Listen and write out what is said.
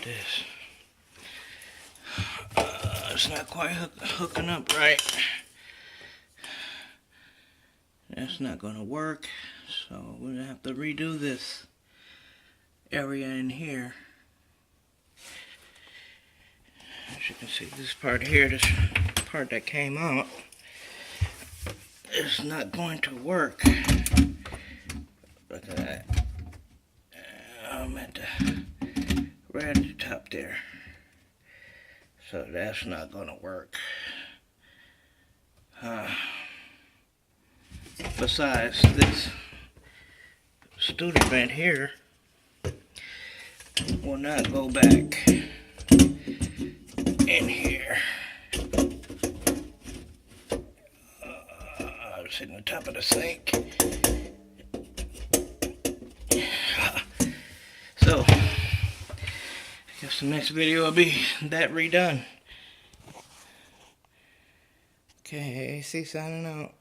this. It's not quite hooking up right. That's not going to work. So we're going to have to redo this area in here. As you can see, this part here, this part that came out, is not going to work. Look at that. I'm at the right at the top there. So that's not going to work. Besides, this student vent here will not go back in here. It's in the top of the sink. So, I guess the next video will be that redone. Okay, AC signing out.